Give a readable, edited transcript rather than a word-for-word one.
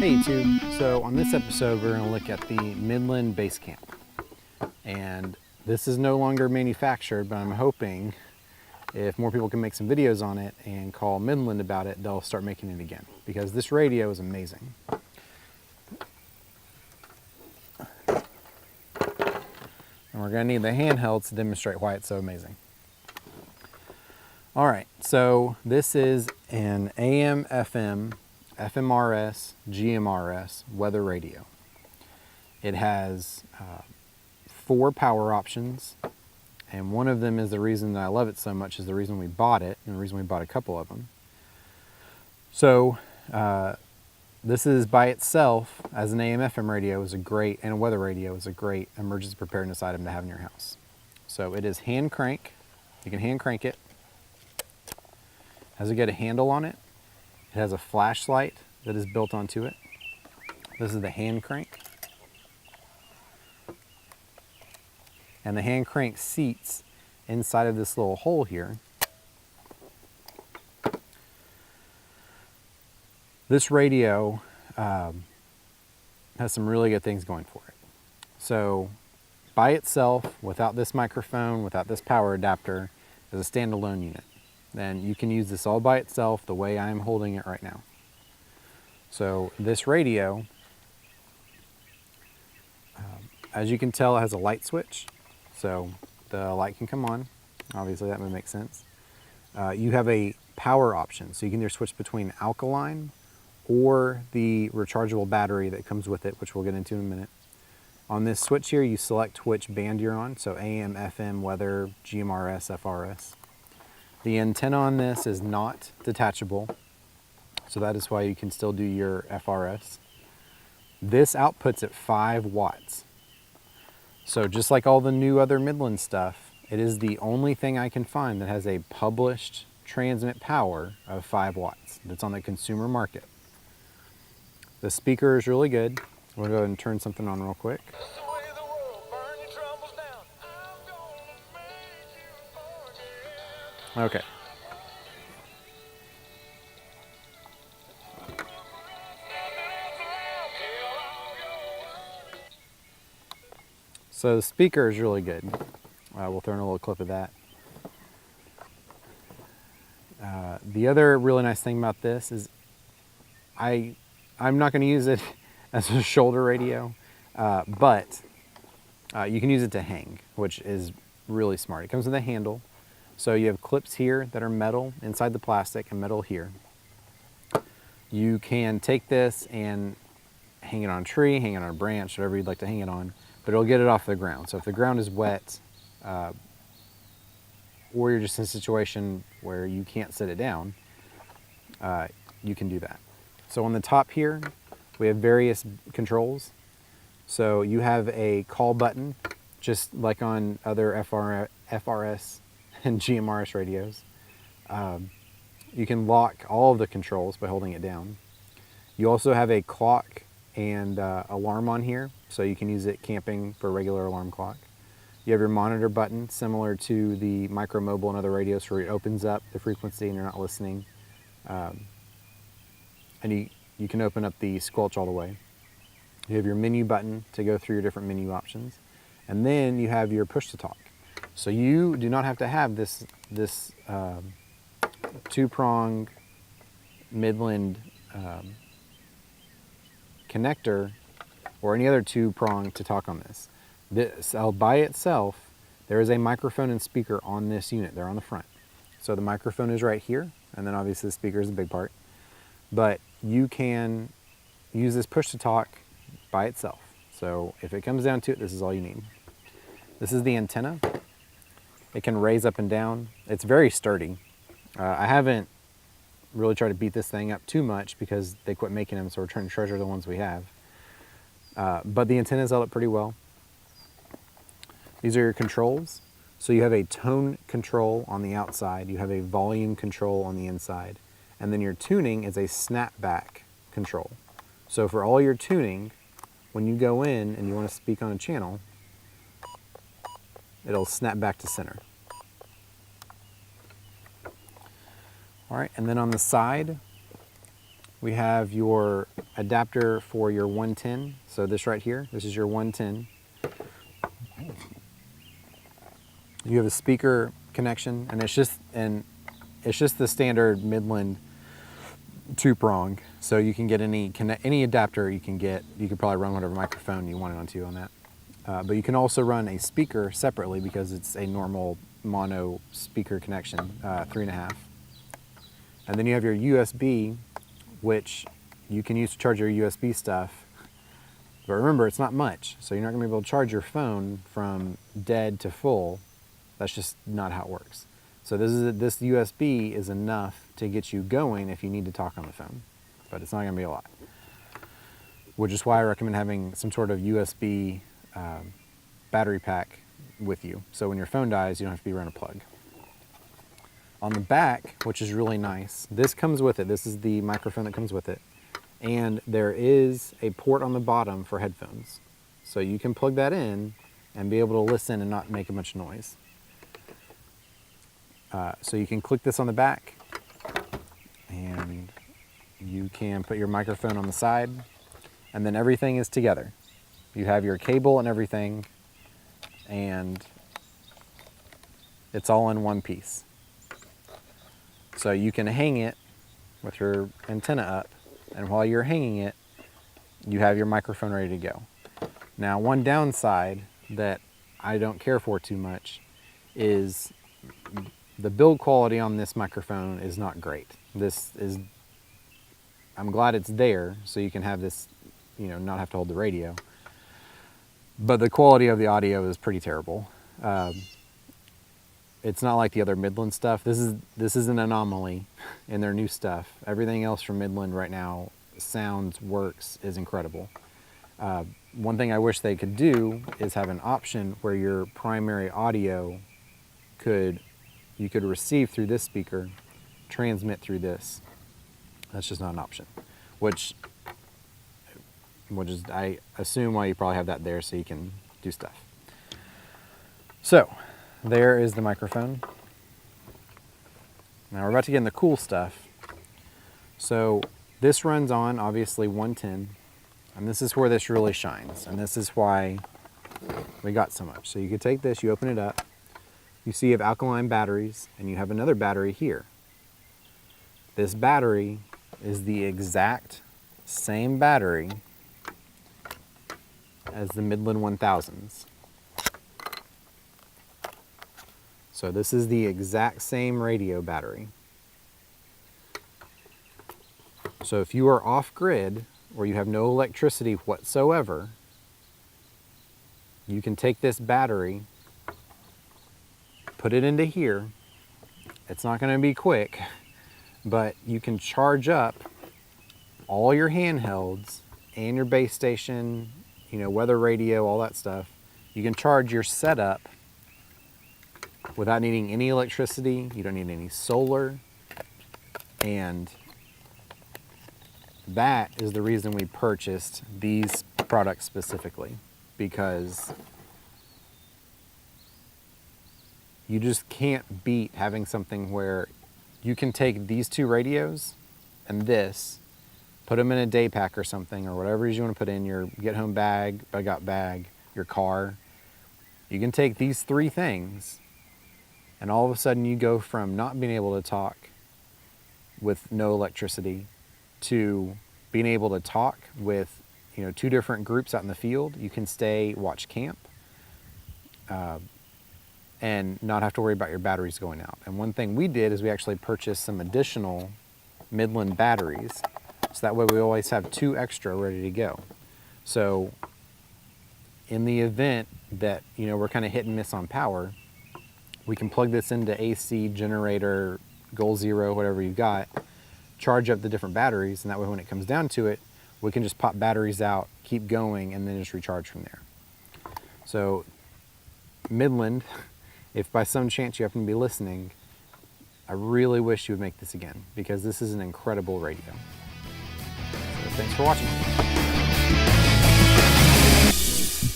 Hey YouTube, so on this episode we're going to look at the Midland base camp, and this is no longer manufactured, but I'm hoping if more people can make some videos on it and call Midland about it, they'll start making it again, because this radio is amazing. And we're going to need the handheld to demonstrate why it's so amazing. Alright, so this is an AM, FM, FMRS, GMRS weather radio. It has 4 power options, and one of them is the reason that I love it so much, is the reason we bought it, and the reason we bought a couple of them. So this is by itself, as an AM FM radio, is a great, and a weather radio is a great emergency preparedness item to have in your house. So it is hand crank. You can hand crank it. Has a good handle on it. It has a flashlight that is built onto it. This is the hand crank. And the hand crank seats inside of this little hole here. This radio has some really good things going for it. So by itself, without this microphone, without this power adapter, as a standalone unit, then you can use this all by itself the way I'm holding it right now. So this radio, as you can tell, it has a light switch, so the light can come on. Obviously that would make sense. You have a power option, so you can either switch between alkaline or the rechargeable battery that comes with it, which we'll get into in a minute. On this switch here, you select which band you're on, so AM, FM, weather, GMRS, FRS. The antenna on this is not detachable, so that is why you can still do your FRS. This outputs at 5 watts. So just like all the new other Midland stuff, it is the only thing I can find that has a published transmit power of 5 watts that's on the consumer market. The speaker is really good. We'll go ahead and turn something on real quick. Okay. So the speaker is really good. We'll throw in a little clip of that. The other really nice thing about this is I'm not going to use it as a shoulder radio, but you can use it to hang, which is really smart. It comes with a handle. So you have clips here that are metal inside the plastic and metal here. You can take this and hang it on a tree, hang it on a branch, whatever you'd like to hang it on, but it'll get it off the ground. So if the ground is wet, or you're just in a situation where you can't sit it down, you can do that. So on the top here, we have various controls. So you have a call button, just like on other FRS and GMRS radios. You can lock all of the controls by holding it down. You also have a clock and alarm on here, so you can use it camping for a regular alarm clock. You have your monitor button, similar to the Micro Mobile and other radios, where it opens up the frequency and you're not listening. And you can open up the squelch all the way. You have your menu button to go through your different menu options. And then you have your push to talk. So you do not have to have this 2-prong Midland connector or any other 2-prong to talk on this. This by itself, there is a microphone and speaker on this unit. They're on the front. So the microphone is right here, and then obviously the speaker is a big part. But you can use this push to talk by itself. So if it comes down to it, this is all you need. This is the antenna. It can raise up and down. It's very sturdy. I haven't really tried to beat this thing up too much because they quit making them, so we're trying to treasure the ones we have. But the antenna's held up pretty well. These are your controls. So you have a tone control on the outside, you have a volume control on the inside, and then your tuning is a snapback control. So for all your tuning, when you go in and you want to speak on a channel, it'll snap back to center. All right, and then on the side, we have your adapter for your 110. So this right here, this is your 110. You have a speaker connection, and it's just the standard Midland 2-prong. So you can get any adapter you can get. You could probably run whatever microphone you want it onto on that. But you can also run a speaker separately because it's a normal mono speaker connection, 3.5. And then you have your USB, which you can use to charge your USB stuff. But remember, it's not much, so you're not going to be able to charge your phone from dead to full. That's just not how it works. So this USB is enough to get you going if you need to talk on the phone, but it's not going to be a lot. Which is why I recommend having some sort of USB battery pack with you. So when your phone dies, you don't have to be running a plug. On the back, which is really nice, this comes with it. This is the microphone that comes with it. And there is a port on the bottom for headphones. So you can plug that in and be able to listen and not make a bunch of noise. So you can click this on the back and you can put your microphone on the side, and then everything is together. You have your cable and everything, and it's all in one piece. So you can hang it with your antenna up, and while you're hanging it, you have your microphone ready to go. Now, one downside that I don't care for too much is the build quality on this microphone is not great. I'm glad it's there so you can have this, not have to hold the radio. But the quality of the audio is pretty terrible. It's not like the other Midland stuff. This is an anomaly in their new stuff. Everything else from Midland right now sounds, works, is incredible. One thing I wish they could do is have an option where your primary audio you could receive through this speaker, transmit through this. That's just not an option, which is, I assume, why you probably have that there so you can do stuff. So there is the microphone. Now we're about to get in the cool stuff. So this runs on, obviously, 110, and this is where this really shines, and this is why we got so much. So you could take this, you open it up, you see you have alkaline batteries, and you have another battery here. This battery is the exact same battery as the Midland 1000s. So this is the exact same radio battery. So if you are off grid or you have no electricity whatsoever, you can take this battery, put it into here. It's not going to be quick, but you can charge up all your handhelds and your base station, weather radio, all that stuff. You can charge your setup without needing any electricity. You don't need any solar. And that is the reason we purchased these products specifically, because you just can't beat having something where you can take these two radios and this, put them in a day pack or something, or whatever it is you want to put in your get-home bag, bug-out bag, your car. You can take these three things, and all of a sudden you go from not being able to talk with no electricity to being able to talk with, two different groups out in the field. You can watch camp, and not have to worry about your batteries going out. And one thing we did is we actually purchased some additional Midland batteries, so that way we always have 2 extra ready to go. So in the event that, we're kind of hit and miss on power, we can plug this into AC, generator, Goal Zero, whatever you've got, charge up the different batteries, and that way when it comes down to it, we can just pop batteries out, keep going, and then just recharge from there. So Midland, if by some chance you happen to be listening, I really wish you would make this again, because this is an incredible radio. So thanks for watching.